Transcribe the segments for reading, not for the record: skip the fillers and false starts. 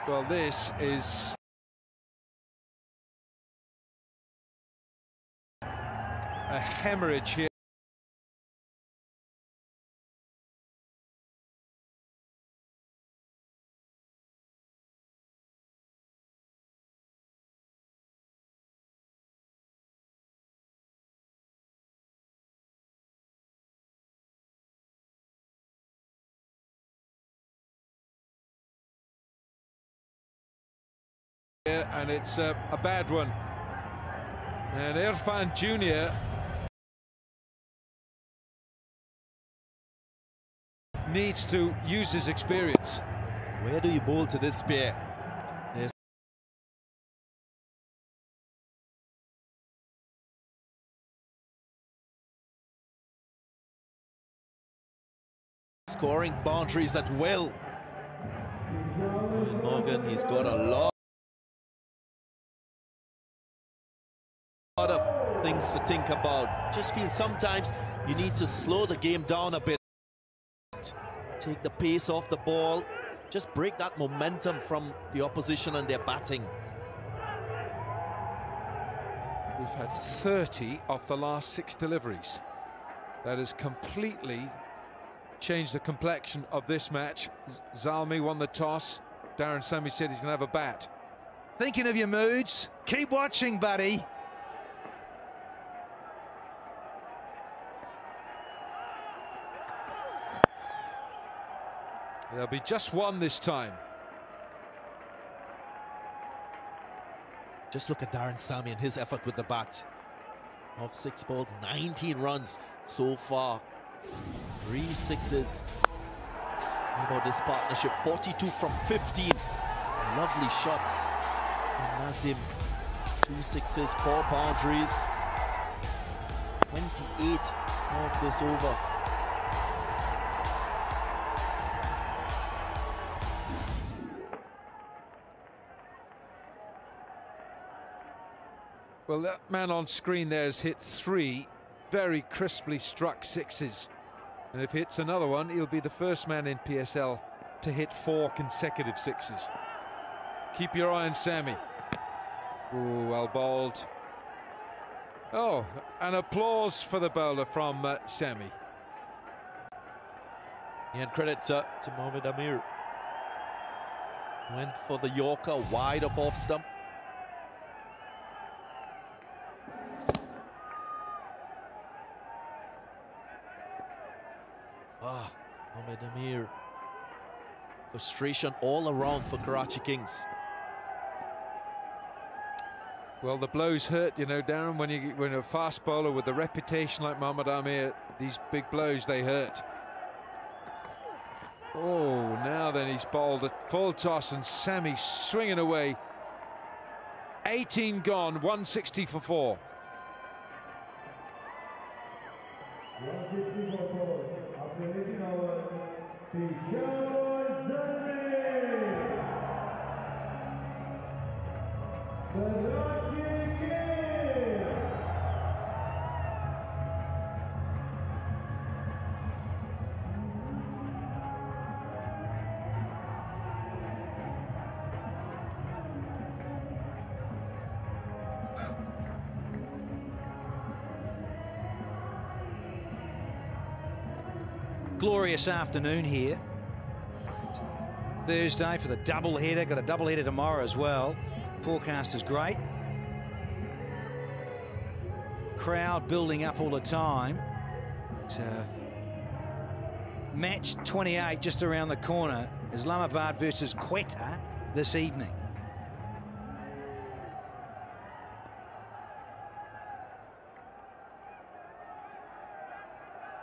Well, this is a hemorrhage here. And it's a bad one. And Irfan Jr. needs to use his experience. Where do you bowl to this pair? There's scoring boundaries at will. Morgan, he's got a lot of things to think about. Just feel sometimes you need to slow the game down a bit. Take the pace off the ball. Just break that momentum from the opposition and their batting. We've had 30 off the last 6 deliveries. That has completely changed the complexion of this match. Zalmi won the toss. Darren Sammy said he's going to have a bat. Thinking of your moods? Keep watching, buddy. There'll be just one this time. Just look at Darren Sammy and his effort with the bat. Off 6 balls, 19 runs so far. 3 sixes. How about this partnership? 42 from 15. Lovely shots from Nazim. 2 sixes, 4 boundaries. 28 of this over. Well, that man on screen there has hit 3 very crisply struck sixes. And if he hits another one, he'll be the first man in PSL to hit 4 consecutive sixes. Keep your eye on Sammy. Ooh, well bowled. Oh, an applause for the bowler from Sammy. And credit to Mohamed Amir. Went for the Yorker, wide of off stump. Mohamed Amir. Frustration all around for Karachi Kings. Well, the blows hurt, you know, Darren, when you're a fast bowler with a reputation like Mohamed Amir, these big blows, they hurt. Oh, now then he's bowled a full toss and Sammy swinging away. 18 gone, 160 for 4. Peshawar Zalmi, Karachi Kings. Glorious afternoon here. Thursday for the double header. Got a double header tomorrow as well. Forecast is great. Crowd building up all the time. It's match 28 just around the corner. Islamabad versus Quetta this evening.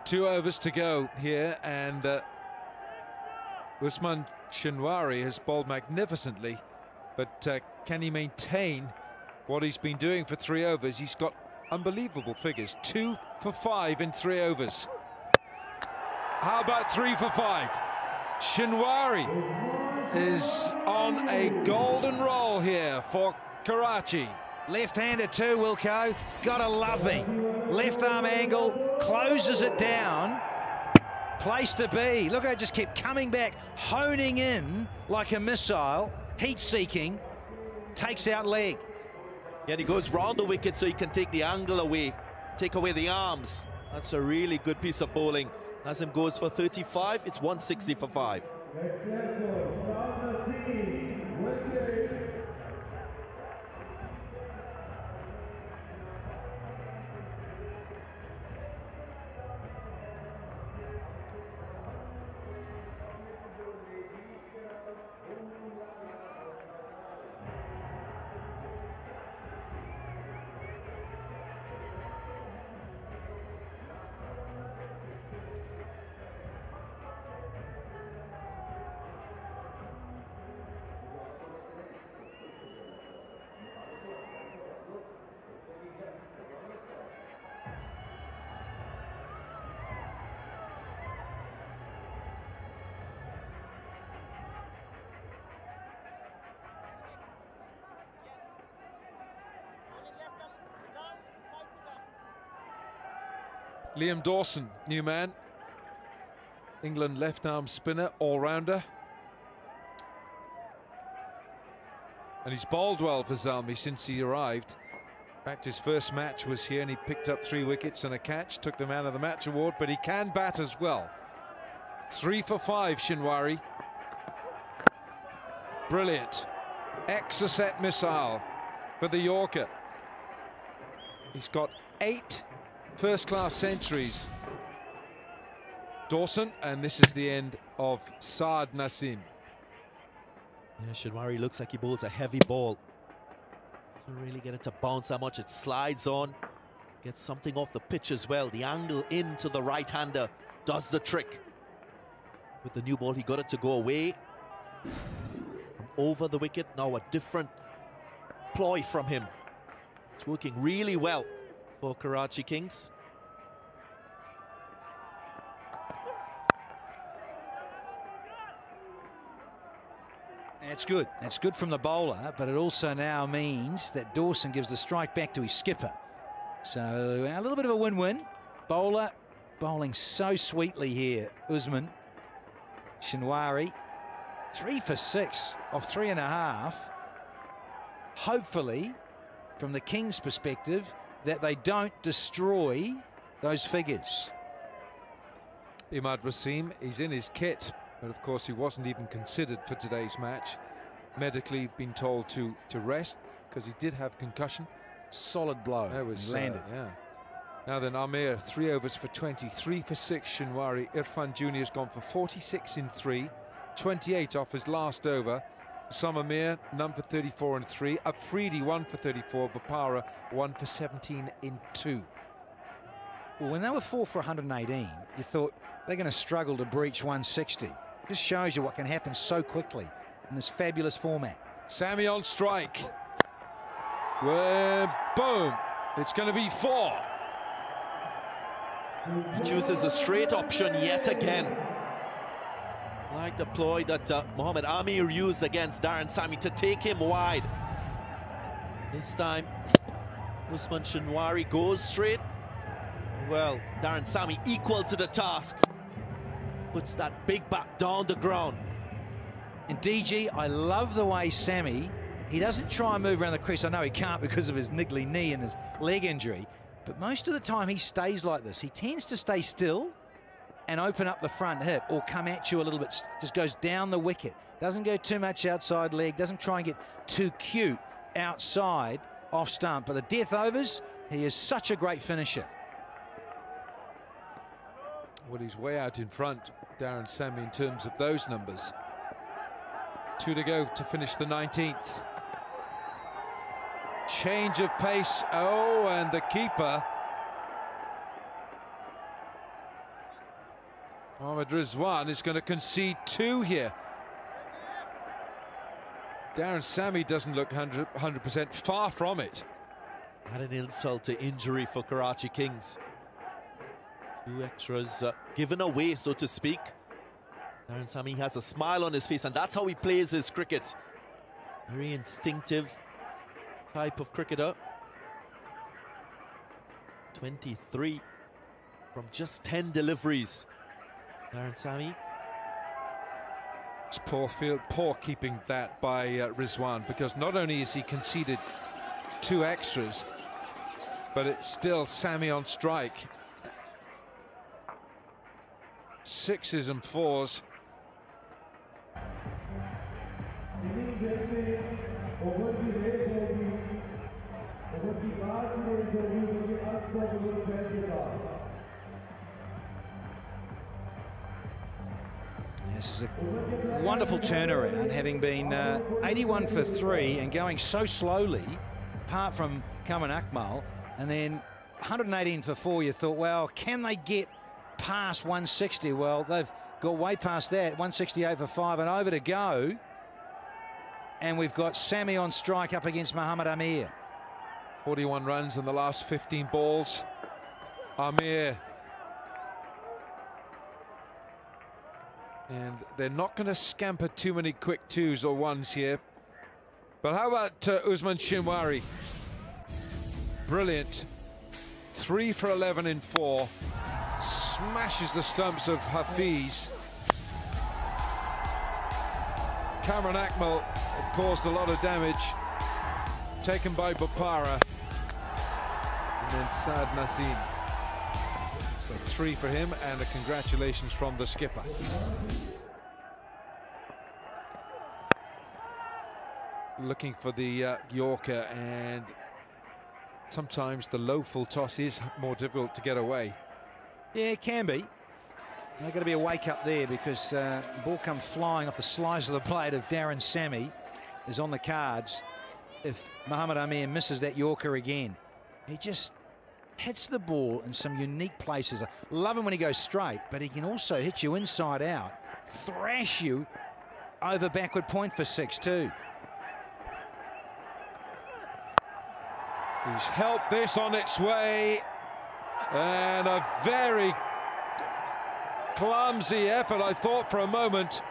Two overs to go here, and Usman Shinwari has bowled magnificently, but can he maintain what he's been doing for 3 overs? He's got unbelievable figures. 2 for 5 in 3 overs. How about 3 for 5? Shinwari is on a golden roll here for Karachi. Left-hander too, Wilco. Gotta love him. Left arm angle, closes it down. Place to be. Look, I just kept coming back, honing in like a missile. heat-seeking, takes out leg. Yeah, and he goes round the wicket so he can take the angle away, take away the arms. That's a really good piece of bowling. Nazim goes for 35, it's 160 for 5. Liam Dawson, new man. England left-arm spinner, all-rounder. And he's bowled well for Zalmi since he arrived. In fact, his first match was here and he picked up 3 wickets and a catch, took the Man of the Match award, but he can bat as well. 3 for 5, Shinwari. Brilliant. Exocet missile for the Yorker. He's got 8 first-class centuries. Dawson, and this is the end of Saad Nasim. Yeah, Shinwari looks like he bowls a heavy ball. Doesn't really get it to bounce that much. It slides on, gets something off the pitch as well. The angle into the right-hander does the trick. With the new ball, he got it to go away from over the wicket. Now a different ploy from him. It's working really well for Karachi Kings. That's good. That's good from the bowler, but it also now means that Dawson gives the strike back to his skipper. So a little bit of a win-win. Bowler bowling so sweetly here. Usman, Shinwari, 3 for 6 off 3.5. Hopefully, from the Kings' perspective, that they don't destroy those figures. Imad Wasim, he's in his kit, but of course he wasn't even considered for today's match. Medically been told to rest because he did have concussion. Solid blow. That was landed. Yeah. Now then, Amir, 3 overs for 20, 3 for 6. Shinwari. Irfan Jr. has gone for 46 in 3, 28 off his last over. Sam Amir, none for 34 and 3. Afridi, 1 for 34. Bapara, 1 for 17 in 2. Well, when they were 4 for 118, you thought they're going to struggle to breach 160. It just shows you what can happen so quickly in this fabulous format. Sammy on strike. Well, boom. It's going to be 4. He chooses a straight option yet again. Like the ploy that Mohammad Amir used against Darren Sammy to take him wide. This time, Usman Shinwari goes straight. Well, Darren Sammy equal to the task. Puts that big bat down the ground. And DG, I love the way Sammy, he doesn't try and move around the crease. I know he can't because of his niggly knee and his leg injury, but most of the time he stays like this. He tends to stay still and open up the front hip or come at you a little bit, just goes down the wicket. Doesn't go too much outside leg, doesn't try and get too cute outside off stump. But the death overs, he is such a great finisher. Well, he's way out in front, Darren Sammy, in terms of those numbers. 2 to go to finish the 19th. Change of pace. Oh, and the keeper, Mohammad Rizwan, is going to concede 2 here. Darren Sammy doesn't look 100%, far from it. Had an insult to injury for Karachi Kings. 2 extras given away, so to speak. Darren Sammy has a smile on his face, and that's how he plays his cricket. Very instinctive type of cricketer. 23 from just 10 deliveries. Darren Sammy. It's poor keeping that by Rizwan, because not only has he conceded 2 extras, but it's still Sami on strike. 6s and 4s. This is a wonderful turnaround, having been 81 for 3 and going so slowly, apart from Kaman Akmal, and then 118 for 4. You thought, well, can they get past 160? Well, they've got way past that. 168 for 5 and over to go. And we've got Sami on strike up against Mohammad Amir. 41 runs in the last 15 balls. Amir. And they're not going to scamper too many quick 2s or 1s here. But how about Usman Shinwari? Brilliant. 3 for 11 in 4. Smashes the stumps of Hafiz. Cameron Akmal caused a lot of damage. Taken by Bopara. And then Saad Naseem. So 3 for him, and a congratulations from the skipper. Looking for the Yorker, and sometimes the low full toss is more difficult to get away. Yeah, it can be. There's got to be a wake up there, because the ball come flying off the slice of the blade of Darren Sami is on the cards. If Mohammad Amir misses that Yorker again, he just hits the ball in some unique places. I love him when he goes straight, but he can also hit you inside out, thrash you over backward point for 6 too. He's helped this on its way, and a very clumsy effort. I thought for a moment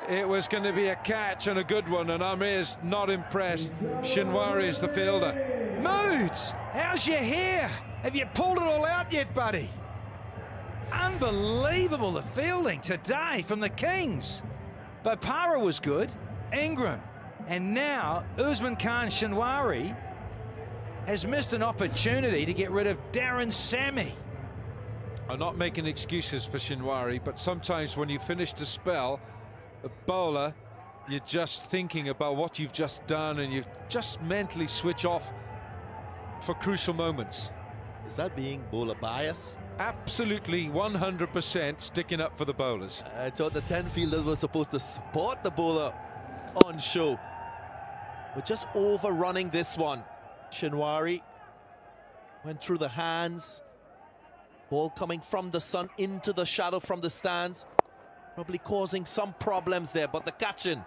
it was going to be a catch, and a good one, and Amir's not impressed. Shinwari is the fielder. Moods, how's your hair? Have you pulled it all out yet, buddy? Unbelievable, the fielding today from the Kings. Bopara was good, Ingram, and now Usman Khan Shinwari has missed an opportunity to get rid of Darren Sami. I'm not making excuses for Shinwari, but sometimes when you finish the spell, a bowler, you're just thinking about what you've just done, and you just mentally switch off for crucial moments. Is that being bowler bias? Absolutely 100% sticking up for the bowlers. I thought the 10 fielders were supposed to support the bowler on show. We're just overrunning this one. Shinwari went through the hands. Ball coming from the sun into the shadow from the stands. Probably causing some problems there, but the catching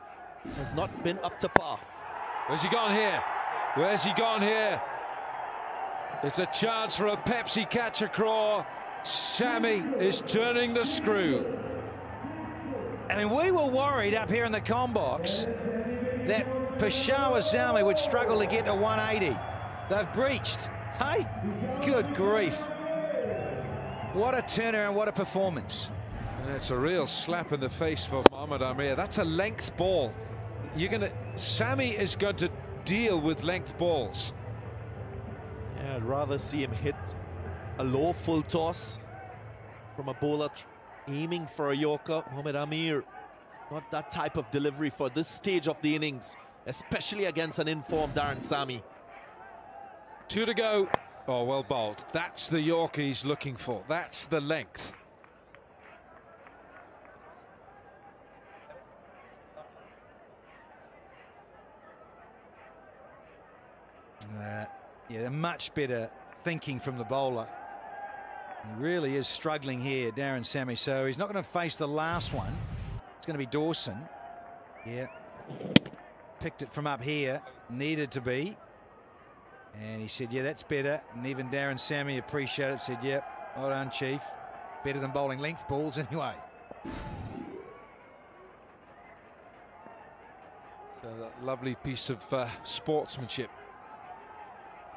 has not been up to par. Where's he gone here? Where's he gone here? It's a chance for a Pepsi catch-a-craw. Sami is turning the screw. I mean, we were worried up here in the comm box that Peshawar Zalmi would struggle to get to 180. They've breached. Hey, good grief. What a turnaround, what a performance. And it's a real slap in the face for Mohammad Amir. That's a length ball. Sami is going to deal with length balls. Yeah, I'd rather see him hit a low full toss from a bowler aiming for a Yorker. Mohammad Amir, not that type of delivery for this stage of the innings, especially against an informed Darren Sami. 2 to go. Oh, well bowled. That's the Yorker he's looking for. That's the length. Yeah, much better thinking from the bowler. He really is struggling here, Darren Sami, so he's not going to face the last one. It's going to be Dawson. Yeah, picked it from up here, needed to be. And he said, yeah, that's better. And even Darren Sami appreciated it, said, yep, well done, Chief. Better than bowling length balls anyway. So that lovely piece of sportsmanship.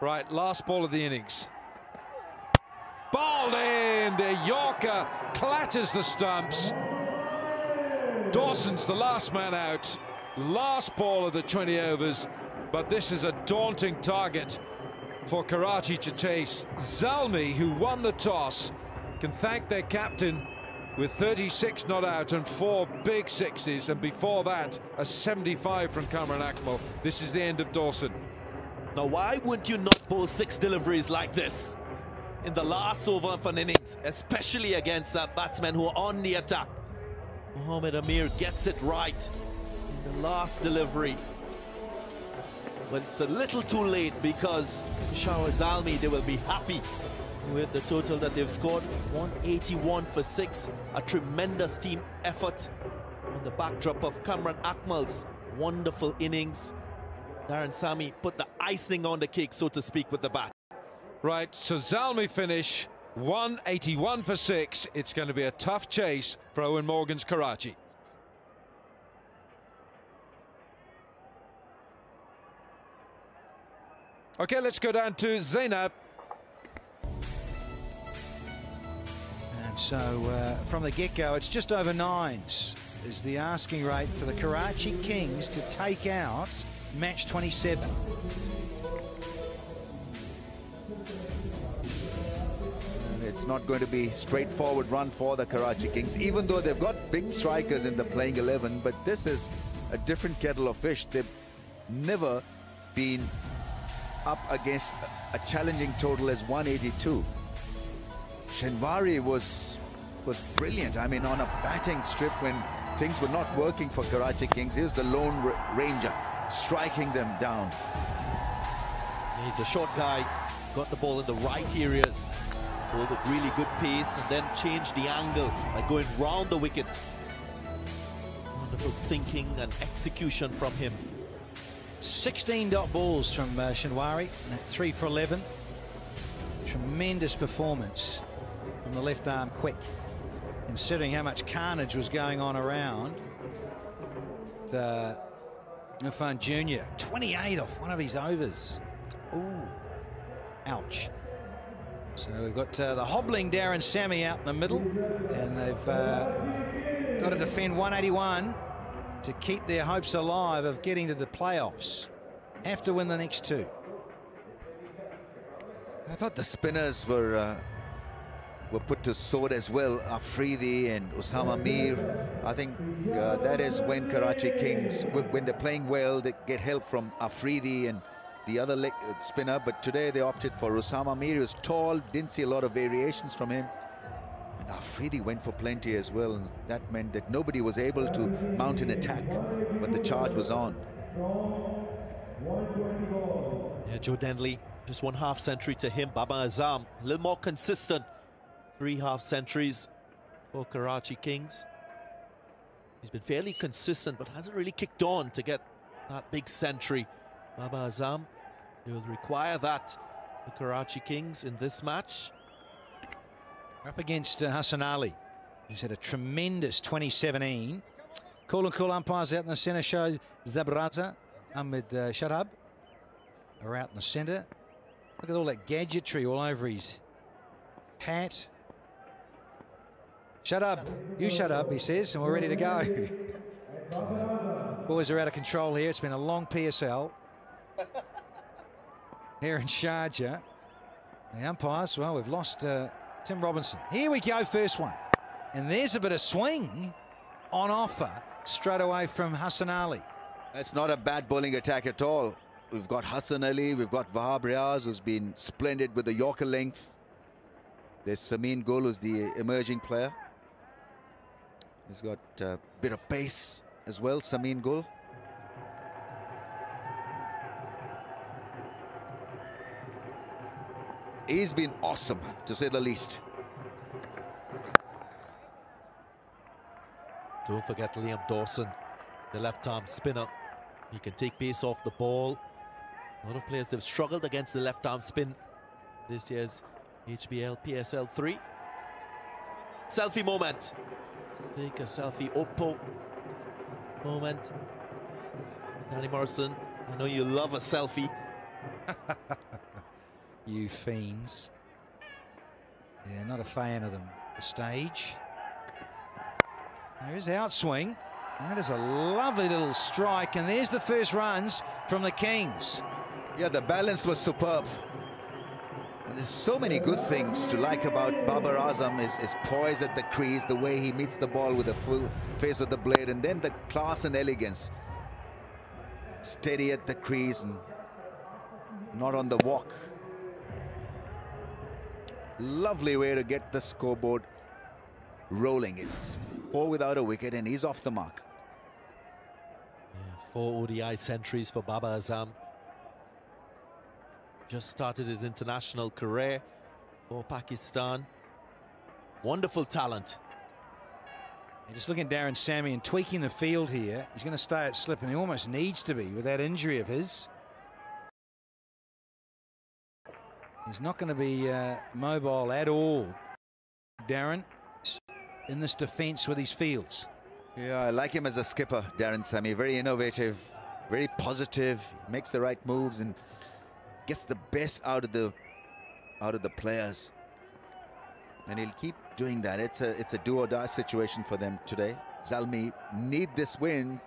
Right, last ball of the innings. Bowled in, the Yorker clatters the stumps. Dawson's the last man out, last ball of the 20 overs, but this is a daunting target for Karachi to chase. Zalmi, who won the toss, can thank their captain with 36 not out and 4 big sixes, and before that a 75 from Kamran Akmal. This is the end of Dawson. Now why would you not bowl 6 deliveries like this in the last over of an innings, especially against batsmen who are on the attack? Mohammad Amir gets it right in the last delivery, but it's a little too late because Peshawar Zalmi, they will be happy with the total that they've scored. 181 for 6, a tremendous team effort on the backdrop of Kamran Akmal's wonderful innings. Darren Sammy put the icing on the cake, so to speak, with the bat. Right, so Zalmi finish 181 for 6. It's going to be a tough chase for Owen Morgan's Karachi. Okay, let's go down to Zainab. And so from the get-go, it's just over 9s is the asking rate for the Karachi Kings to take out match 27. And it's not going to be straightforward run for the Karachi Kings, even though they've got big strikers in the playing 11. But this is a different kettle of fish. They've never been up against a challenging total as 182. Shinwari was brilliant. I mean, on a batting strip when things were not working for Karachi Kings, here's the lone ranger striking them down. He's a short guy, got the ball in the right areas, bowled with really good pace, and then changed the angle by going round the wicket. Wonderful thinking and execution from him. 16 dot balls from Shinwari, 3 for 11. Tremendous performance from the left arm quick, considering how much carnage was going on around. Multan Jr. 28 off one of his overs. Ooh, ouch. So we've got the hobbling Darren Sammy out in the middle, and they've got to defend 181 to keep their hopes alive of getting to the playoffs. Have to win the next 2. I thought the spinners were put to sword as well. Afridi and Osama Mir. I think that is when Karachi Kings, when they're playing well, they get help from Afridi and the other spinner. But today they opted for Osama Mir. He was tall, didn't see a lot of variations from him. And Afridi went for plenty as well. And that meant that nobody was able to mount an attack when the charge was on. Yeah, Joe Denley, just 1 half century to him. Baba Azam, a little more consistent. 3 half centuries for Karachi Kings. He's been fairly consistent, but hasn't really kicked on to get that big century. Baba Azam, they will require that, the Karachi Kings, in this match. We're up against Hassan Ali, who's had a tremendous 2017. Cool and cool umpires out in the centre show Zabraza, Ahmed Shadab are out in the centre. Look at all that gadgetry all over his hat. Shut up, you shut up, he says, and we're ready to go. Boys are out of control here. It's been a long PSL here in Sharjah. The umpires, well, we've lost Tim Robinson. Here we go, first one. And there's a bit of swing on offer straight away from Hassan Ali. That's not a bad bowling attack at all. We've got Hassan Ali, we've got Wahab Riaz, who's been splendid with the Yorker length. There's Samin Gul, who's the emerging player. He's got a bit of pace as well, Samin Gul. He's been awesome, to say the least. Don't forget Liam Dawson, the left-arm spinner. He can take pace off the ball. A lot of players have struggled against the left-arm spin this year's HBL PSL 3. Selfie moment. Take a selfie. Oppo moment. Danny Morrison, I know you love a selfie. You fiends. Yeah, not a fan of them. The stage. There is outswing. That is a lovely little strike, and there's the first runs from the Kings. Yeah, the balance was superb. And there's so many good things to like about Babar Azam, his poise at the crease, the way he meets the ball with the full face of the blade, and then the class and elegance. Steady at the crease and not on the walk. Lovely way to get the scoreboard rolling. It's 4 without a wicket and he's off the mark. Yeah, 4 ODI centuries for Babar Azam. Just started his international career for Pakistan. Wonderful talent. You're just looking at Darren Sammy and tweaking the field here. He's going to stay at slip, and he almost needs to be with that injury of his. He's not going to be mobile at all, Darren, in this defence with his fields. Yeah, I like him as a skipper, Darren Sammy. Very innovative, very positive, makes the right moves and gets the best out of the players. And he'll keep doing that. It's a do or die situation for them today. Zalmi need this win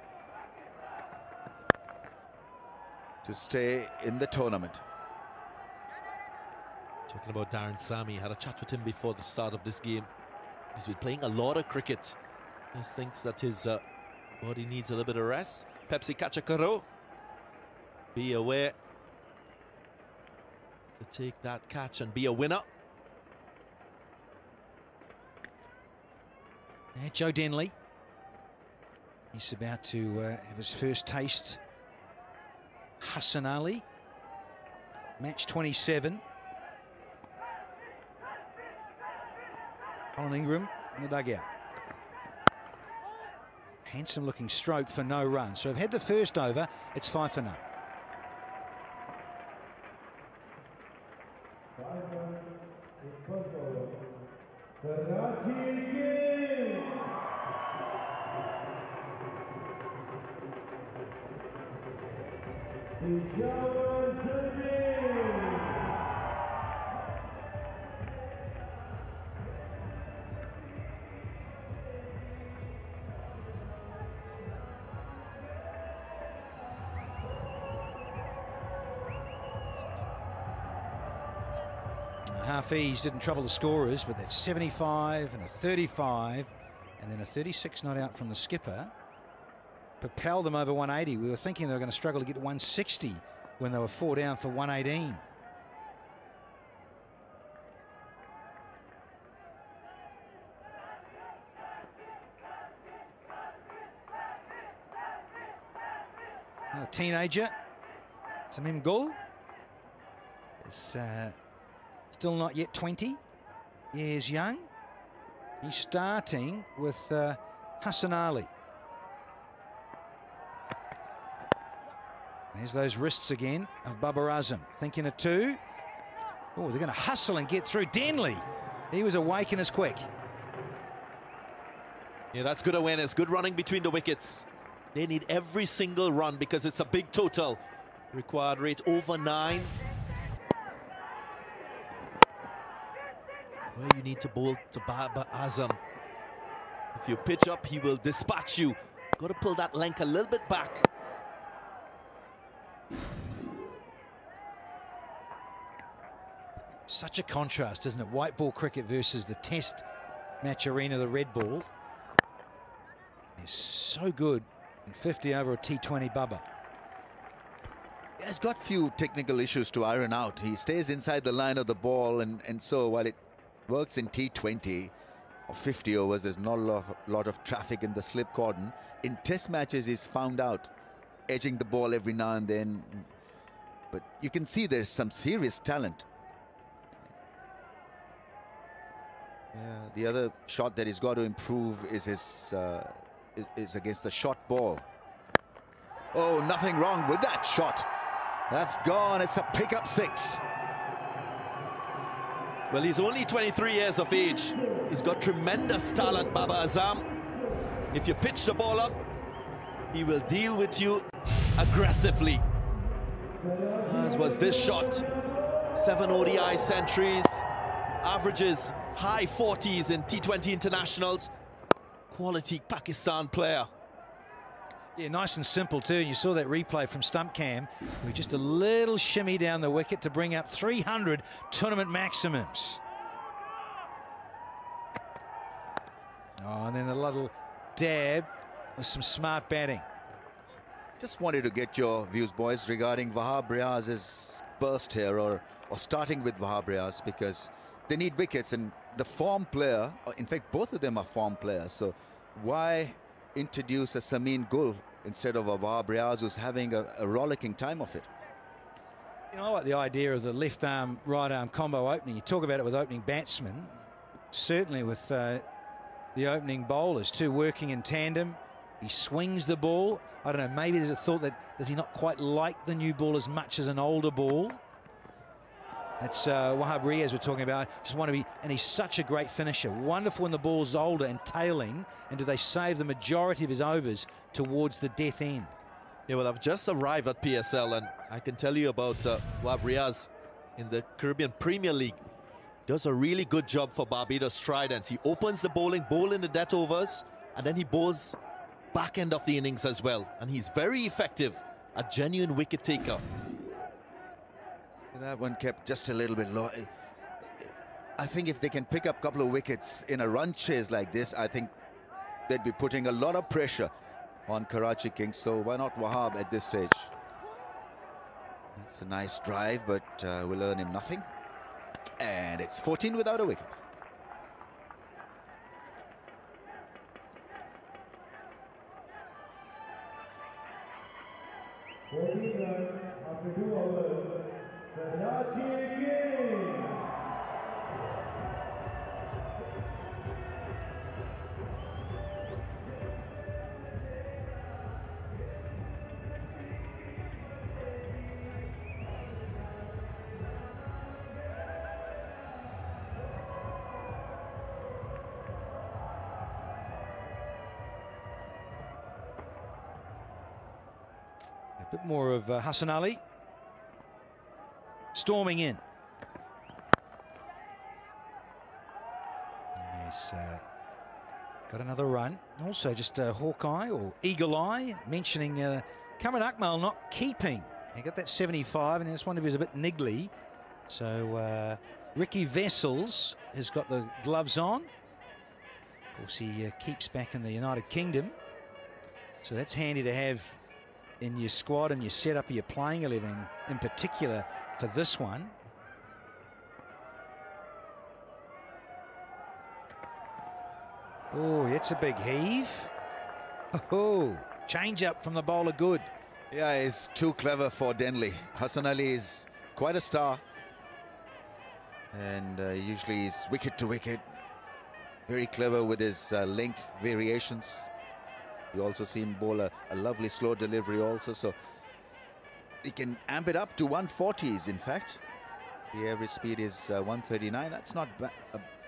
to stay in the tournament. Talking about Darren Sammy, had a chat with him before the start of this game. He's been playing a lot of cricket. He thinks that his body needs a little bit of rest. Pepsi Kachakaro, be aware to take that catch and be a winner. Yeah, Joe Denley. He's about to have his first taste. Hassan Ali, match 27. Colin Ingram in the dugout. Handsome looking stroke for no run. So we've had the first over, it's 5 for none. Karachi Kings. Peshawar Zalmi. Hafiz didn't trouble the scorers, but that's 75 and a 35 and then a 36 not out from the skipper propelled them over 180. We were thinking they were going to struggle to get to 160 when they were 4 down for 118. A teenager, Samim Gul, is still not yet 20 years young. He's starting with Hassan Ali. There's those wrists again of Babar Azam, thinking of 2. Oh, they're going to hustle and get through. Denley, he was awake and as quick. Yeah, that's good awareness, good running between the wickets. They need every single run because it's a big total. Required rate over 9. Where you need to bowl to Babar Azam. If you pitch up, he will dispatch you. Got to pull that length a little bit back. Such a contrast, isn't it? White ball cricket versus the test match arena, the red ball. He's so good in 50 over a T20 Bubba. He's got few technical issues to iron out. He stays inside the line of the ball, and so while it works in T20 or 50 overs, there's not a lot of traffic in the slip cordon. In test matches, he's found out edging the ball every now and then. But you can see there's some serious talent. Yeah, the other shot that he's got to improve is his is against the short ball. Oh, nothing wrong with that shot. That's gone. It's a pickup 6. Well, he's only 23 years of age. He's got tremendous talent, Babar Azam. If you pitch the ball up, he will deal with you aggressively. As was this shot. 7 ODI centuries, averages high 40s in T20 internationals. Quality Pakistan player. Yeah, nice and simple too. You saw that replay from Stump Cam with just a little shimmy down the wicket to bring up 300 tournament maximums. Oh, and then a little dab with some smart batting. Just wanted to get your views, boys, regarding Wahab Riaz's burst here, or starting with Wahab Riaz, because they need wickets, and the form player, in fact both of them are form players, so why introduce a Samin Gul instead of a Wahab Riaz who's having a rollicking time of it? You know, I like the idea of the left arm, right arm combo opening. You talk about it with opening batsmen, certainly with the opening bowlers, two working in tandem. He swings the ball. I don't know, maybe there's a thought that does he not quite like the new ball as much as an older ball? That's Wahab Riaz we're talking about. Just want to be, and he's such a great finisher. Wonderful when the ball's older and tailing, and do they save the majority of his overs towards the death end? Yeah, well, I've just arrived at PSL, and I can tell you about Wahab Riaz in the Caribbean Premier League. Does a really good job for Barbados Tridents. He opens the bowling, bowl in the death overs, and then he bowls back end of the innings as well. And he's very effective, a genuine wicket taker. That one kept just a little bit low. I think if they can pick up a couple of wickets in a run chase like this, I think they'd be putting a lot of pressure on Karachi Kings. So why not Wahab at this stage? It's a nice drive, but will earn him nothing. And it's 14 without a wicket. After 2 overs, Karachi Kings. A bit more of Hassan Ali storming in. He's got another run. Also just Hawkeye or Eagle Eye mentioning Cameron Akmal not keeping. He got that 75, and this one of his a bit niggly. So Ricky Vessels has got the gloves on. Of course, he keeps back in the United Kingdom. So that's handy to have in your squad and your setup of your playing 11, in particular for this one. Oh, that's a big heave. Oh, change up from the bowler, good. Yeah, he's too clever for Denley. Hassan Ali is quite a star, and usually he's wicket to wicket. Very clever with his length variations. You also see him bowl a lovely slow delivery also, so he can amp it up to 140s. In fact, the average speed is 139. That's not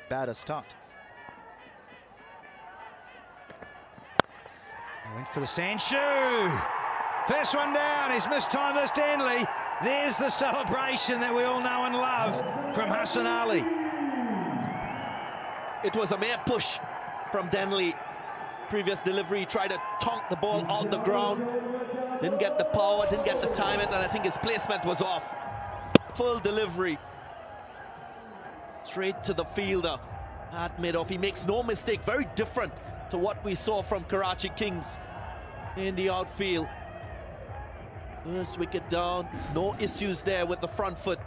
bad a start. Went for the sand shoe. First one down. He's mistimed this, Denley. There's the celebration that we all know and love from Hassan Ali. It was a mere push from Denley. Previous delivery, tried to tonk the ball out the ground, didn't get the power, didn't get the timing, and I think his placement was off. Full delivery straight to the fielder at mid-off. He makes no mistake. Very different to what we saw from Karachi Kings in the outfield. First wicket down, no issues there with the front foot.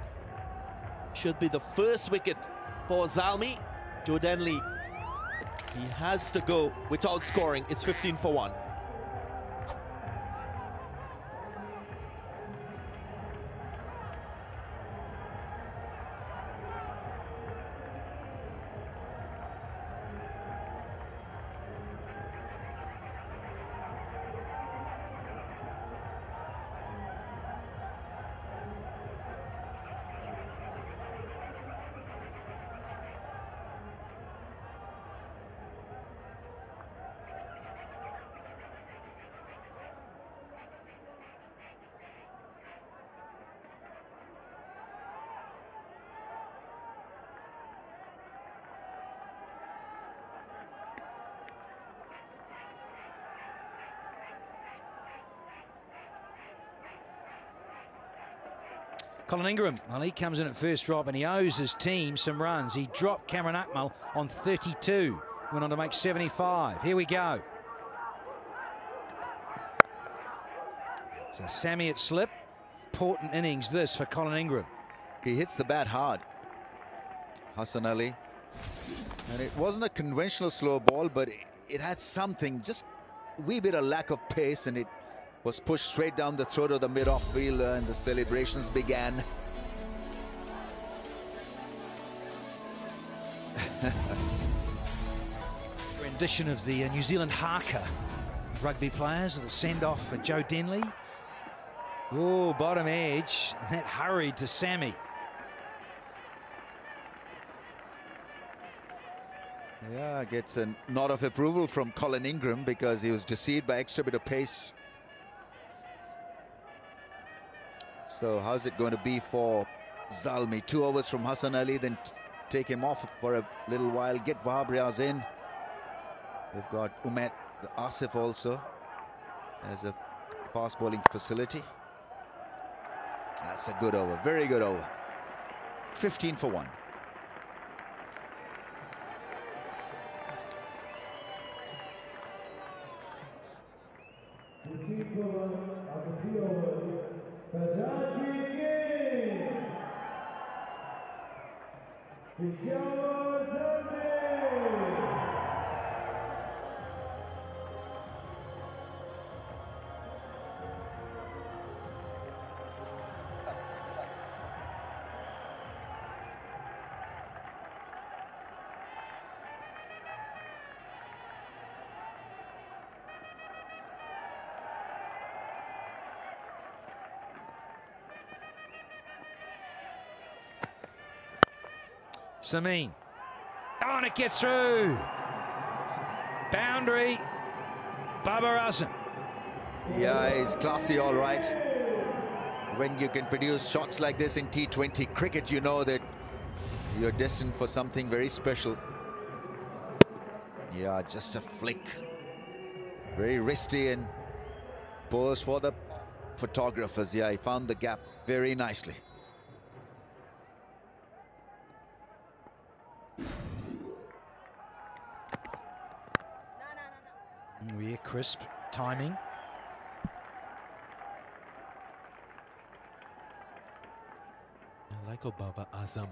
Should be the first wicket for Zalmi. Joe Denley, he has to go without scoring. It's 15 for 1. Colin Ingram, well, he comes in at first drop and he owes his team some runs. He dropped Cameron Akmal on 32, went on to make 75. Here we go. So Sammy at slip. Important innings this for Colin Ingram. He hits the bat hard, Hassan Ali. And it wasn't a conventional slow ball, but it had something, just a wee bit of lack of pace, and it was pushed straight down the throat of the mid-off fielder, and the celebrations began. Rendition of the New Zealand haka rugby players, the send-off for Joe Denley. Oh, bottom edge, and that hurried to Sammy. Yeah, gets a nod of approval from Colin Ingram because he was deceived by extra bit of pace. So how's it going to be for Zalmi? 2 overs from Hassan Ali, then take him off for a little while, get Wahab Riaz in. They've got Umet Asif also as a fast bowling facility. That's a good over, very good over. 15 for 1. Karachi Kings, Peshawar Zalmi. Samin. Oh, and it gets through. Boundary. Babar Azam. Yeah, he's classy, all right. When you can produce shots like this in T20 cricket, you know that you're destined for something very special. Yeah, just a flick. Very wristy and pose for the photographers. Yeah, he found the gap very nicely. We're crisp timing. I like how Babar Azam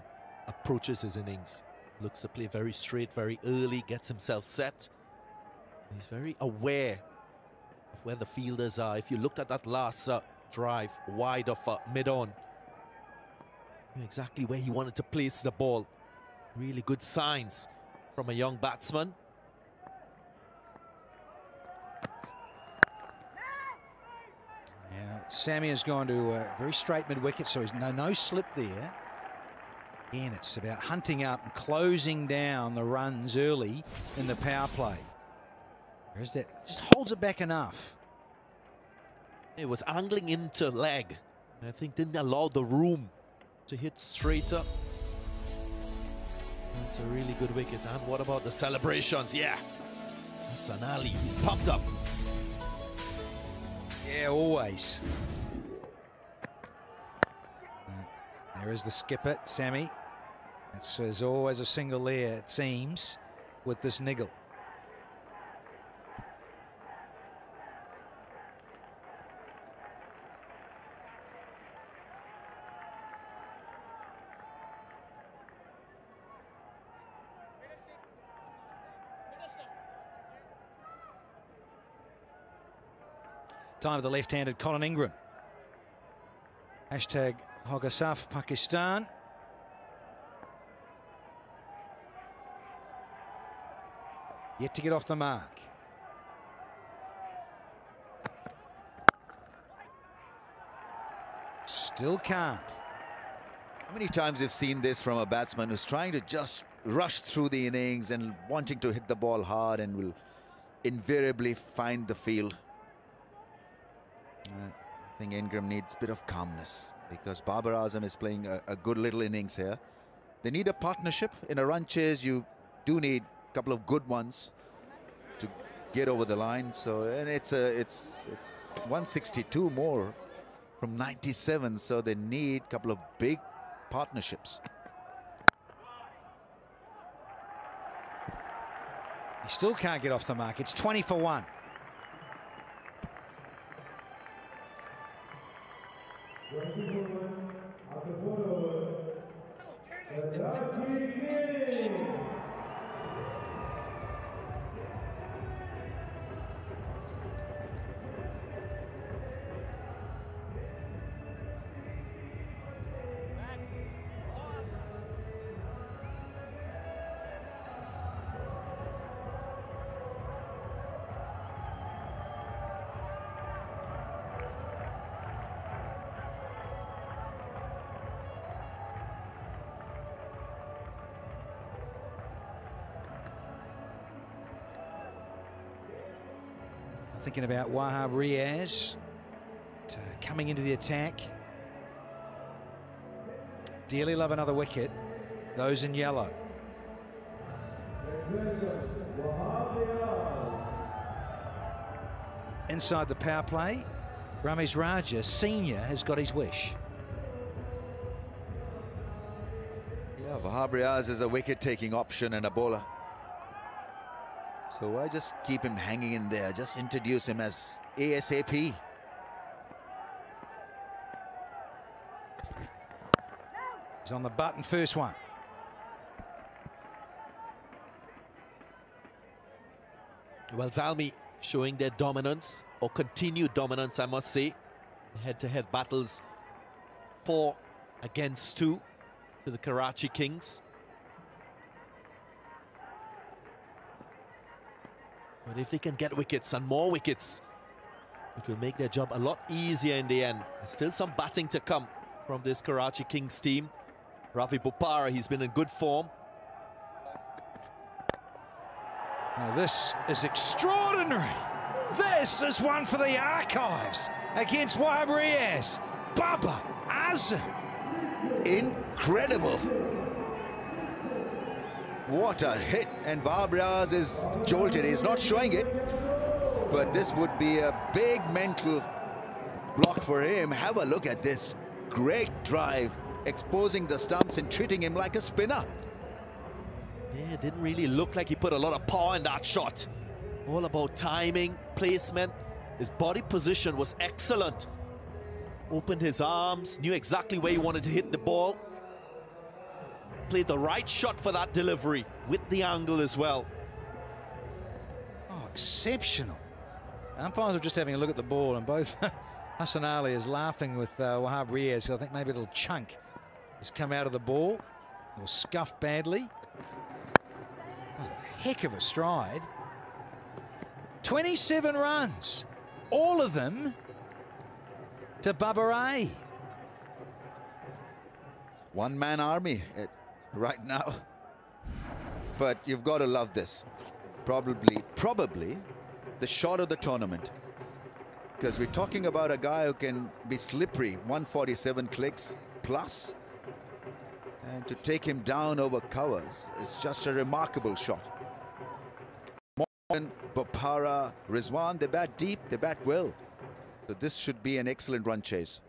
approaches his innings. Looks to play very straight, very early, gets himself set. He's very aware of where the fielders are. If you looked at that last drive, wide of mid-on, exactly where he wanted to place the ball. Really good signs from a young batsman. Yeah, Sammy has gone to a very straight mid-wicket, so he's no slip there. Again, it's about hunting up and closing down the runs early in the power play. Where's that? Just holds it back enough. It was angling into leg. I think didn't allow the room to hit straighter. That's a really good wicket. And what about the celebrations? Yeah. Hassan Ali, he's pumped up. Yeah, always. There is the skipper, Sammy. There's always a single there, it seems, with this niggle. Time of the left-handed Colin Ingram. Hashtag Hogasaf Pakistan. Yet to get off the mark. Still can't. How many times you've seen this from a batsman who's trying to just rush through the innings and wanting to hit the ball hard and will invariably find the field? I think Ingram needs a bit of calmness because Babar Azam is playing a good little innings here. They need a partnership. In a run chase, you do need a couple of good ones to get over the line. So, and it's 162 more from 97, so they need a couple of big partnerships. He still can't get off the mark. It's 20 for 1. Thinking about Wahab Riaz coming into the attack. Dearly love another wicket. Those in yellow. Inside the power play, Ramesh Raja Senior has got his wish. Yeah, Wahab Riaz is a wicket-taking option and a bowler. So I just keep him hanging in there, just introduce him as ASAP. He's on the button, first one. Well, Zalmi showing their dominance, or continued dominance, I must say. Head-to-head battles, 4 against 2 to the Karachi Kings. But if they can get wickets and more wickets, it will make their job a lot easier in the end. There's still some batting to come from this Karachi Kings team. Ravi Bopara, he's been in good form. Now this is extraordinary. This is one for the archives against Wahab Riaz. Babar Azam. Incredible. What a hit, and Wahab Riaz is jolted. He's not showing it, but this would be a big mental block for him. Have a look at this. Great drive, exposing the stumps and treating him like a spinner. Yeah, it didn't really look like he put a lot of power in that shot. All about timing, placement. His body position was excellent. Opened his arms, knew exactly where he wanted to hit the ball. Played the right shot for that delivery with the angle as well. Oh, exceptional. Umpires are just having a look at the ball, and both Hassan Ali is laughing with Wahab Riaz. So I think maybe a little chunk has come out of the ball. It was scuffed badly. That was a heck of a stride. 27 runs, all of them to Babar. One-man army right now. But you've got to love this. Probably the shot of the tournament. Because we're talking about a guy who can be slippery, 147 clicks plus. And to take him down over covers is just a remarkable shot. Multan, Bopara, Rizwan, they bat deep, they bat well. So this should be an excellent run chase.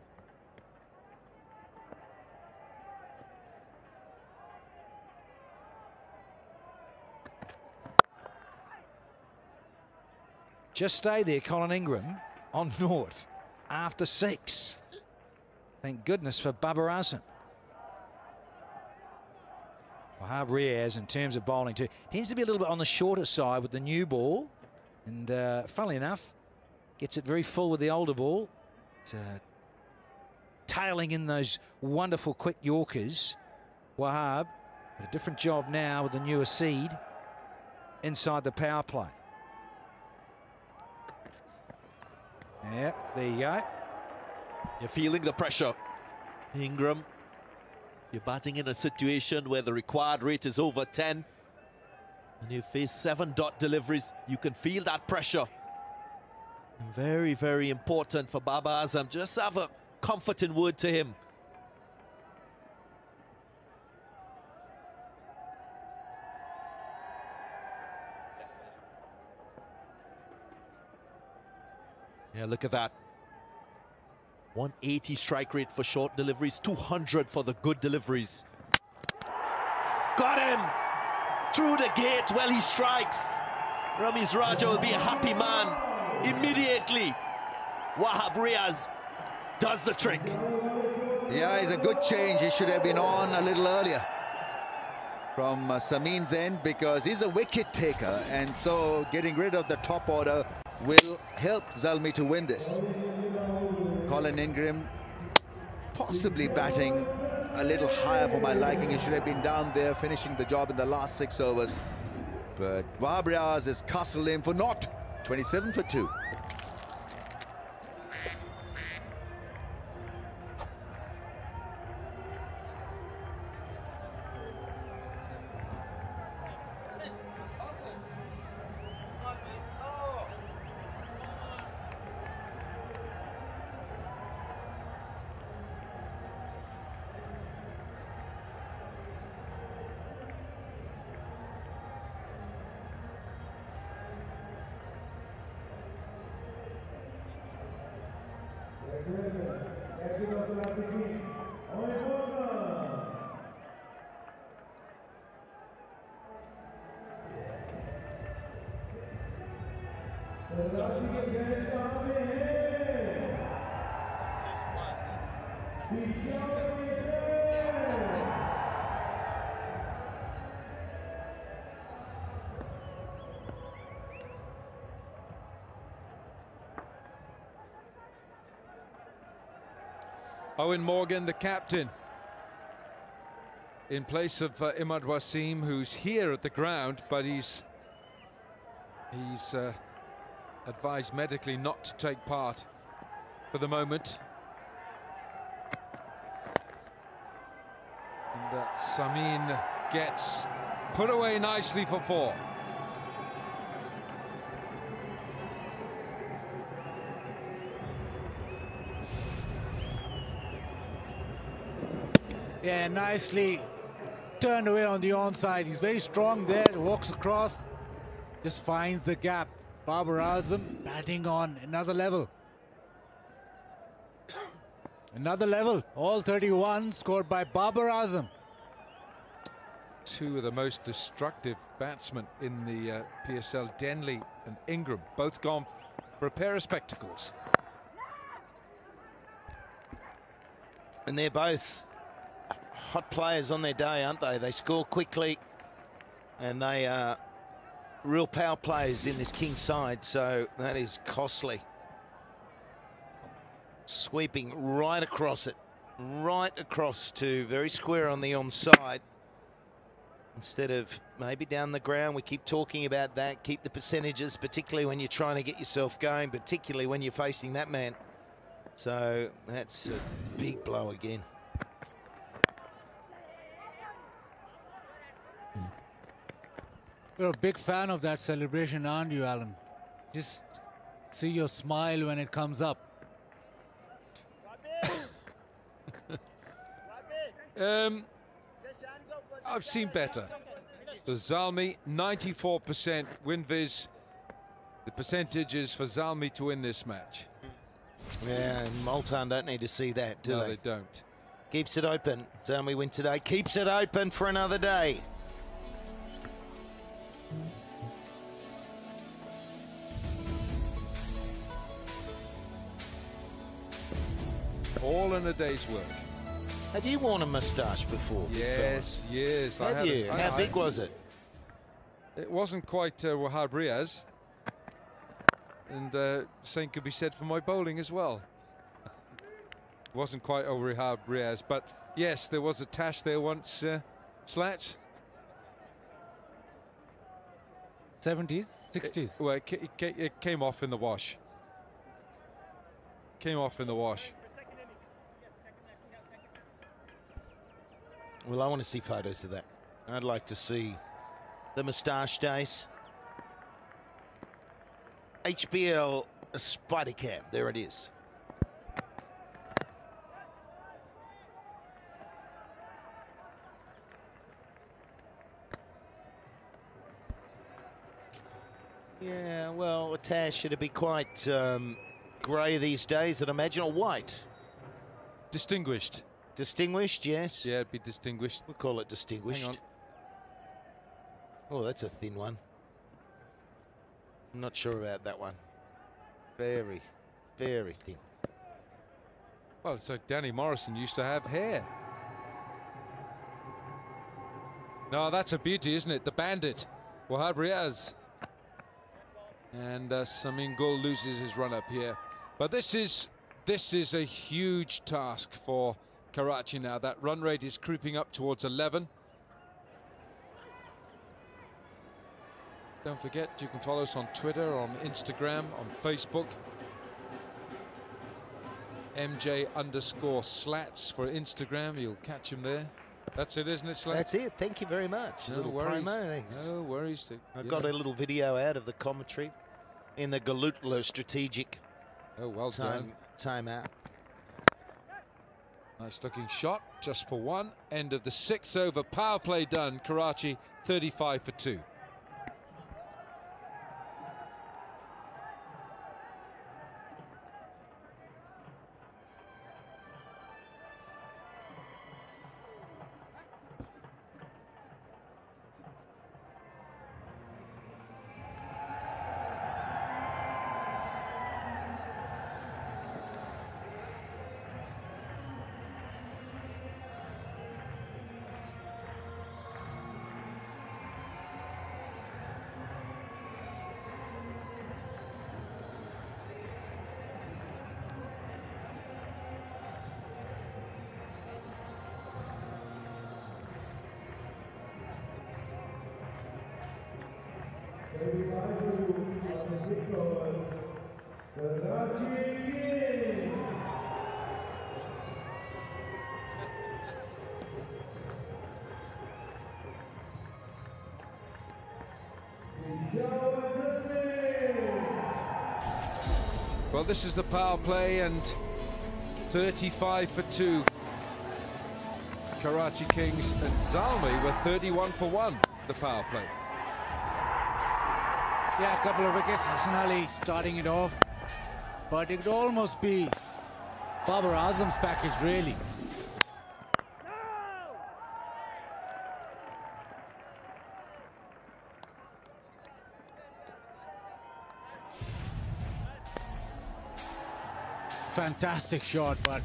Just stay there, Colin Ingram, on naught after 6. Thank goodness for Babar Azam. Wahab Riaz, in terms of bowling too, tends to be a little bit on the shorter side with the new ball, and funnily enough, gets it very full with the older ball. Tailing in those wonderful quick Yorkers. Wahab, a different job now with the newer seed inside the power play. Yep, there you go. You're feeling the pressure, Ingram. You're batting in a situation where the required rate is over 10, and you face 7 dot deliveries. You can feel that pressure. And very, very important for Babar Azam. Just have a comforting word to him. Yeah, look at that. 180 strike rate for short deliveries, 200 for the good deliveries. Got him! Through the gate. Well, he strikes. Ramiz Raja will be a happy man immediately. Wahab Riaz does the trick. Yeah, it's a good change. He should have been on a little earlier from Samin's end, because he's a wicket taker, and so getting rid of the top order will help Zalmi to win this. Colin Ingram possibly batting a little higher for my liking. He should have been down there finishing the job in the last 6 overs. But Wahab Riaz is castled in for naught. 27 for 2. Owen Morgan, the captain, in place of Imad Wasim, who's here at the ground, but he's advised medically not to take part for the moment. And Samin gets put away nicely for 4. Yeah, nicely turned away on the onside. He's very strong there, walks across, just finds the gap. Babar Azam batting on another level. Another level, all 31 scored by Babar Azam. 2 of the most destructive batsmen in the PSL, Denley and Ingram, both gone for a pair of spectacles. And they're both hot players on their day, aren't they? They score quickly, and they are real power players in this Kings side, so that is costly. Sweeping right across it, right across to very square on the onside. Instead of maybe down the ground, we keep talking about that. Keep the percentages, particularly when you're trying to get yourself going, particularly when you're facing that man. So that's a big blow again. You're a big fan of that celebration, aren't you, Alan? Just see your smile when it comes up. I've seen better. The Zalmi, 94% win viz. The percentage is for Zalmi to win this match. Yeah, and Multan don't need to see that, do no, they? they don't. Keeps it open. Zalmi win today. Keeps it open for another day. All in a day's work. Have you worn a moustache before? Yes, yes. Have you? How big was it? It wasn't quite Wahab Riaz. And same could be said for my bowling as well. It wasn't quite Wahab Riaz, but yes, there was a tash there once, Slats. 70s, 60s. Well, it came off in the wash. Came off in the wash. Well, I want to see photos of that. I'd like to see the moustache days. HBL Spider Cam, there it is. Yeah, well, a tash should be quite grey these days, I'd imagine, or white. Distinguished. Distinguished, yes. Yeah, it'd be distinguished. We'll call it distinguished. Hang on. Oh, that's a thin one. I'm not sure about that one. Very, very thin. Well, it's like Danny Morrison used to have hair. No, that's a beauty, isn't it? The Bandit, Wahab Riaz. And Samin Gul loses his run up here. But this is a huge task for Karachi now. That run rate is creeping up towards 11. Don't forget, you can follow us on Twitter, on Instagram, on Facebook. MJ_Slats for Instagram. You'll catch him there. That's it, isn't it, Slats? That's it. Thank you very much. No little worries. promo. Thanks. No worries. I got a little video out of the commentary in the Galutlo strategic time out. Nice looking shot, just for one. End of the 6th over. Power play done. Karachi 35 for 2. Well, this is the power play, and 35 for 2. Karachi Kings and Zalmi were 31 for 1, the power play. Yeah, a couple of wickets. Hassan starting it off. But it could almost be Babar Azam's package, really. Fantastic shot, but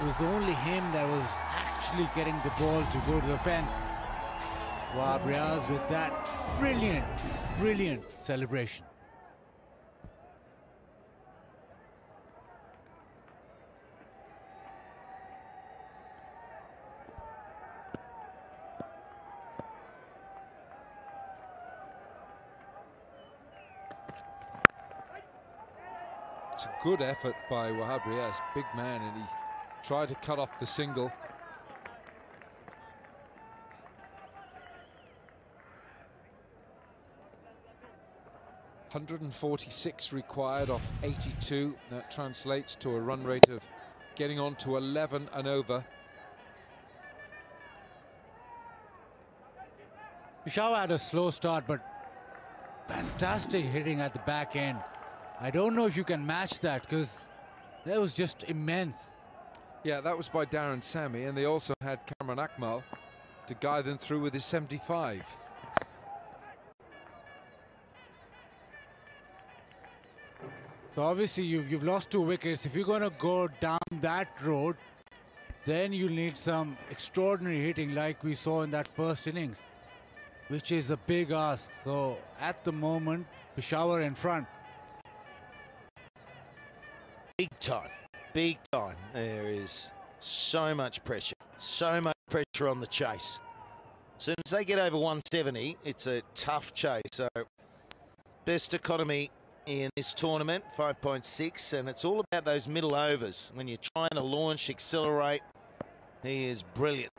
it was only him that was actually getting the ball to go to the fence. Wahab Riaz with that brilliant celebration. It's a good effort by Wahab Riaz, big man, and he tried to cut off the single. .146 required off 82. That translates to a run rate of getting on to 11 and over. Peshawar had a slow start, but fantastic hitting at the back end. I don't know if you can match that, because that was just immense. Yeah, that was by Darren Sammy, and they also had Cameron Akmal to guide them through with his 75. So obviously you've lost 2 wickets. If you're going to go down that road, then you'll need some extraordinary hitting like we saw in that first innings, which is a big ask. So at the moment, Peshawar in front. Big time, big time. There is so much pressure on the chase. As soon as they get over 170, it's a tough chase. So best economy in this tournament, 5.6, and it's all about those middle overs. When you're trying to launch, accelerate, he is brilliant.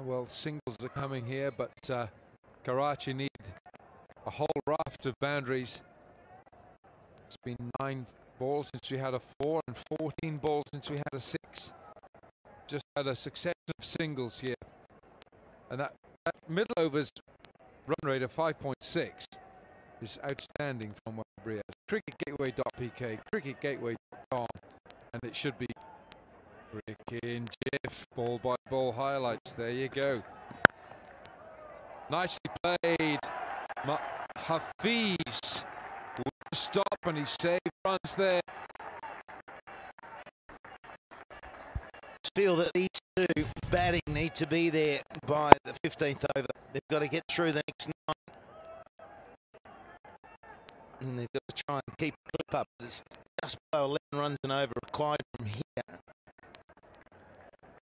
Well, singles are coming here, but Karachi need a whole raft of boundaries. It's been 9 balls since we had a 4 and 14 balls since we had a 6. Just had a succession of singles here. And that middle overs run rate of 5.6 is outstanding from Wembley. Cricketgateway.pk, cricketgateway.com, and it should be Cricket in Jiff, ball by ball highlights. There you go. Nicely played. Hafiz with the stop, and he saved runs there. Feel that these two batting need to be there by the 15th over. They've got to get through the next 9. And they've got to try and keep the clip up. It's just below 11 runs and over required from here.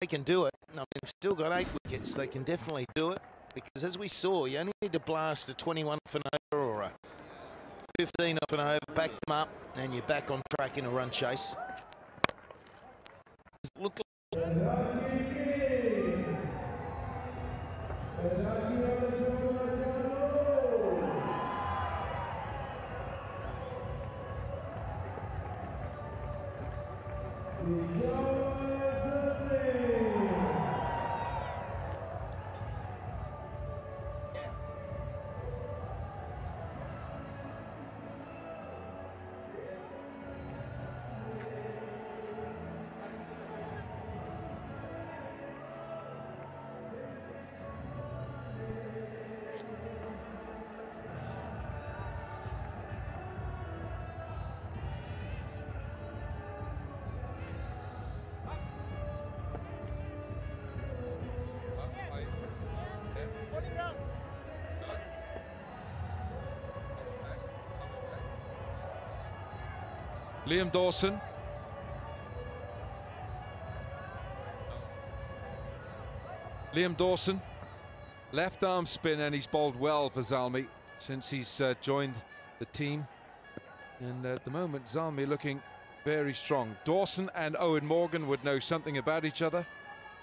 They can do it. I mean, they've still got 8 wickets. They can definitely do it. Because as we saw, you only need to blast a 21 off an over or a 15 off an over, back them up, and you're back on track in a run chase. Look like Liam Dawson. Liam Dawson, left arm spin, and he's bowled well for Zalmi since he's joined the team. And at the moment, Zalmi looking very strong. Dawson and Owen Morgan would know something about each other.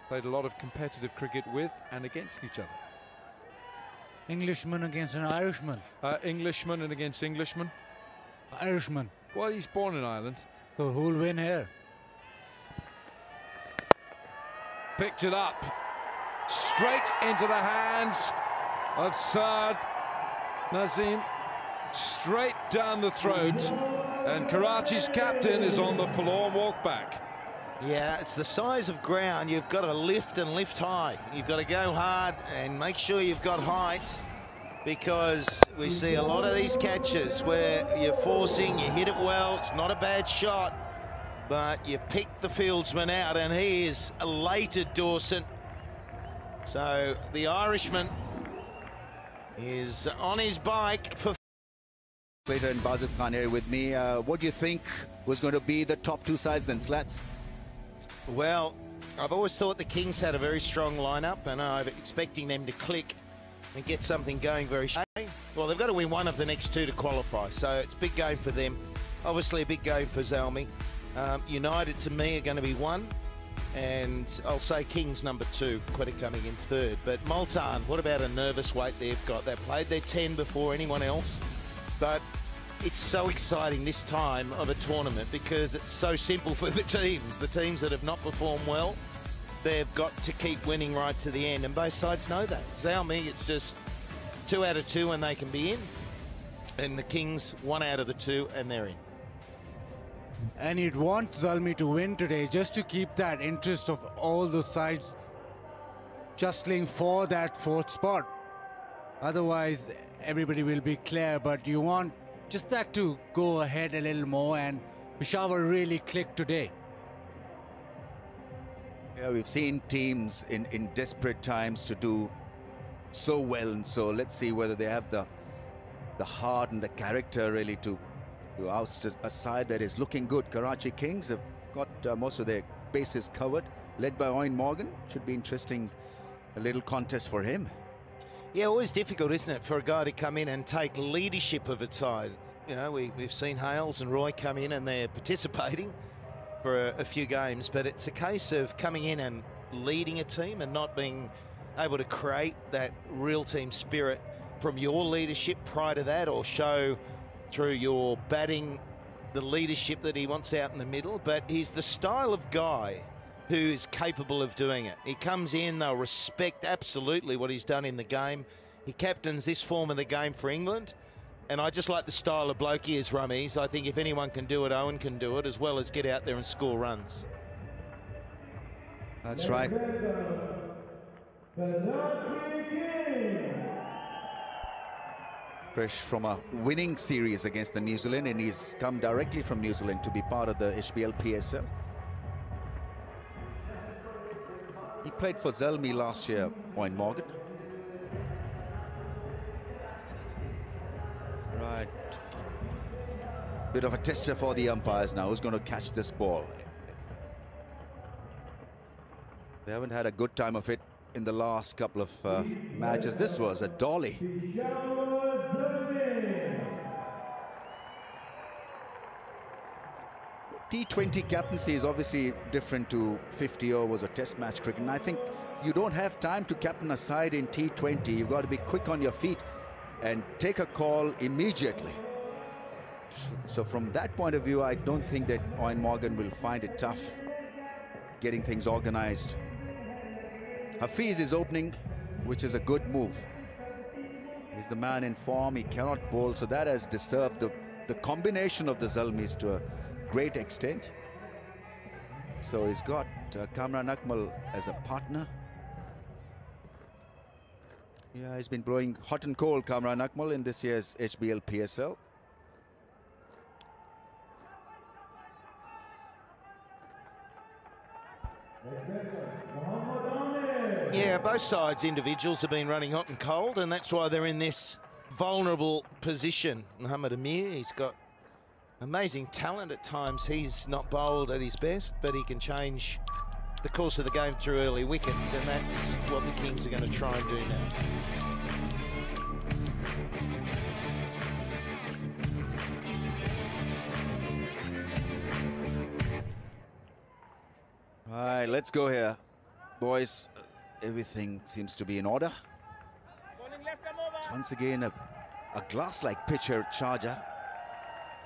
Played a lot of competitive cricket with and against each other. Englishman against an Irishman. Englishman and against Englishman. Irishman. Well, he's born in Ireland. So who'll win here? Picked it up. Straight into the hands of Saad Nazim. Straight down the throat. And Karachi's captain is on the forlorn walk back. Yeah, it's the size of ground. You've got to lift and lift high. You've got to go hard and make sure you've got height, because we see a lot of these catches where you're forcing, you hit it well, it's not a bad shot, but you pick the fieldsman out, and he is elated, Dawson. So the Irishman is on his bike for... Quetta and Bazid Khan here with me. What do you think was going to be the top 2 sides then, Slats? Well, I've always thought the Kings had a very strong lineup, and I'm expecting them to click and get something going very soon. Well, they've got to win one of the next 2 to qualify, so it's a big game for them. Obviously a big game for Zalmi. United, to me, are going to be 1, and I'll say Kings number 2, Quetta coming in 3rd. But Multan, what about a nervous weight they've got? They've played their 10 before anyone else, but it's so exciting this time of a tournament because it's so simple for the teams that have not performed well. They've got to keep winning right to the end, and both sides know that. Zalmi, it's just 2 out of 2 and they can be in, and the Kings 1 out of the 2 and they're in. And you'd want Zalmi to win today just to keep that interest of all the sides jostling for that 4th spot. Otherwise, everybody will be clear, but you want just that to go ahead a little more, and Peshawar really clicked today. Yeah, we've seen teams in desperate times to do so well, and so let's see whether they have the heart and the character really to oust a side that is looking good. Karachi Kings have got most of their bases covered, led by Owen Morgan. Should be interesting, a little contest for him. Yeah, always difficult, isn't it, for a guy to come in and take leadership of a side. You know, we've seen Hales and Roy come in and they're participating for a few games, but it's a case of coming in and leading a team and not being able to create that real team spirit from your leadership prior to that, or show through your batting the leadership that he wants out in the middle. But he's the style of guy who is capable of doing it. He comes in, they'll respect absolutely what he's done in the game. He captains this form of the game for England. And I just like the style of bloke he is, Rummies. I think if anyone can do it, Owen can do it, as well as get out there and score runs. That's right. Fresh from a winning series against the New Zealand, and he's come directly from New Zealand to be part of the HBL PSL. He played for Zalmi last year, Owen Morgan. Right. Bit of a tester for the umpires now. Who's going to catch this ball? They haven't had a good time of it in the last couple of matches. This was a dolly. T20 captaincy is obviously different to 50 overs or test match cricket, and I think you don't have time to captain a side in T20. You've got to be quick on your feet and take a call immediately. So from that point of view, I don't think that Owen Morgan will find it tough getting things organized. Hafiz is opening, which is a good move. He's the man in form. He cannot bowl, so that has disturbed the combination of the Zalmis to a great extent. So he's got Kamran Akmal as a partner. Yeah, he's been blowing hot and cold, Kamran Akmal, in this year's HBL PSL. Yeah, both sides, individuals, have been running hot and cold, and that's why they're in this vulnerable position. Muhammad Amir, he's got amazing talent at times. He's not bowled at his best, but he can change the course of the game through early wickets, and that's what the Kings are going to try and do now. All right, let's go here, boys. Everything seems to be in order. Once again, a glass-like pitcher charger.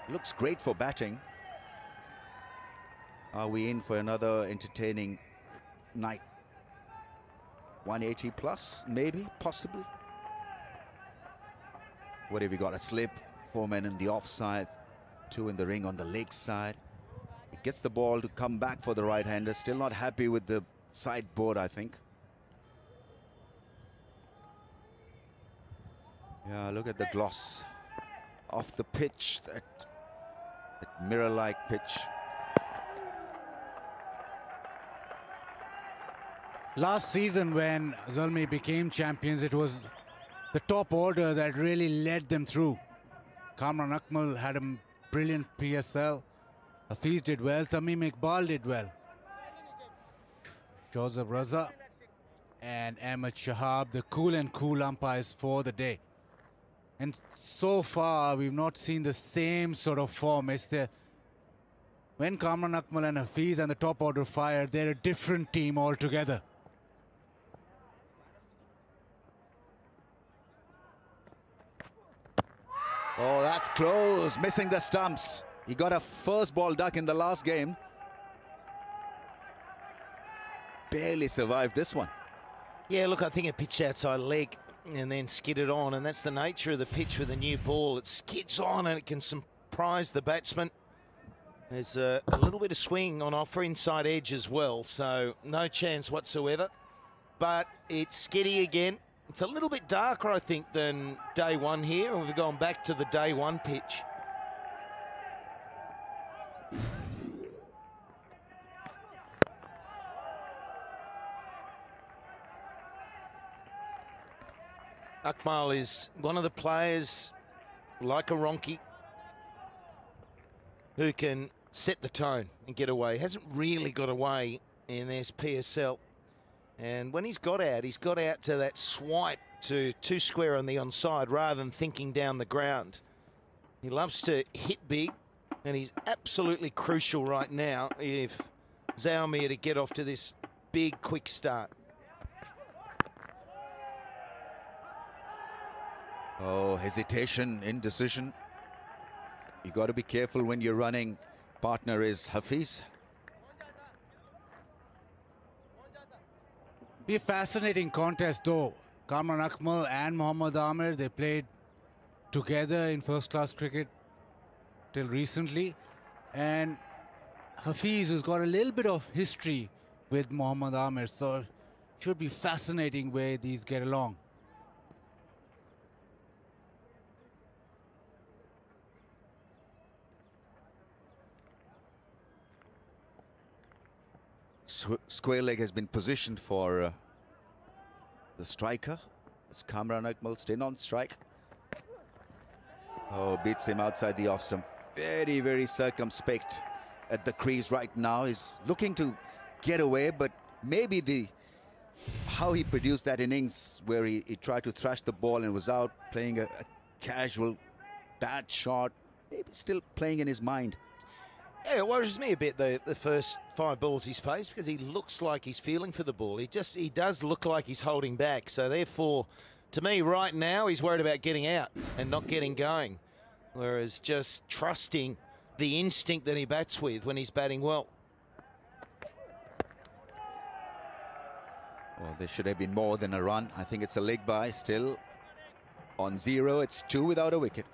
Looks great for batting. Are we in for another entertaining night? 180 plus, maybe, possibly. What have we got? A slip, 4 men in the offside, 2 in the ring on the leg side. It gets the ball to come back for the right-hander. Still not happy with the sideboard, I think. Yeah, look at the gloss off the pitch, that mirror-like pitch. Last season when Zalmi became champions, it was the top order that really led them through. Kamran Akmal had a brilliant PSL. Hafiz did well, Tamim Iqbal did well. Joseph Raza and Ahmed Shahab, the cool umpires for the day. And so far, we've not seen the same sort of form. When Kamran Akmal and Hafiz and the top order fire, they're a different team altogether. Oh, that's close, missing the stumps. He got a first ball duck in the last game. Barely survived this one. Yeah, look, I think it pitched outside leg and then skidded on, and that's the nature of the pitch with a new ball. It skids on and it can surprise the batsman. There's a little bit of swing on offer inside edge as well, so no chance whatsoever. But it's skiddy again. It's a little bit darker, I think, than day one here, and we've gone back to the day one pitch. Akmal is one of the players, like a Ronke, who can set the tone and get away. He hasn't really got away in this PSL. And when he's got out to that swipe to 2 square on the onside rather than thinking down the ground. He loves to hit big, and he's absolutely crucial right now if Zalmi are to get off to this big, quick start. Oh, hesitation, indecision. You got to be careful when your running partner is Hafiz. Be a fascinating contest though. Kamran Akmal and Mohammad Amir, they played together in first-class cricket till recently. And Hafiz has got a little bit of history with Mohammad Amir, so it should be fascinating where these get along. Square leg has been positioned for the striker. It's Kamran Akmal staying on strike. Oh, beats him outside the off stump. Very, very circumspect at the crease right now. He's looking to get away, but maybe how he produced that innings where he tried to thrash the ball and was out playing a casual bad shot, maybe still playing in his mind. Yeah, it worries me a bit, the first 5 balls he's faced, because he looks like he's feeling for the ball. He does look like he's holding back. So therefore, to me right now, he's worried about getting out and not getting going. Whereas just trusting the instinct that he bats with when he's batting well. Well, there should have been more than a run. I think it's a leg by still on 0. It's 2 without a wicket.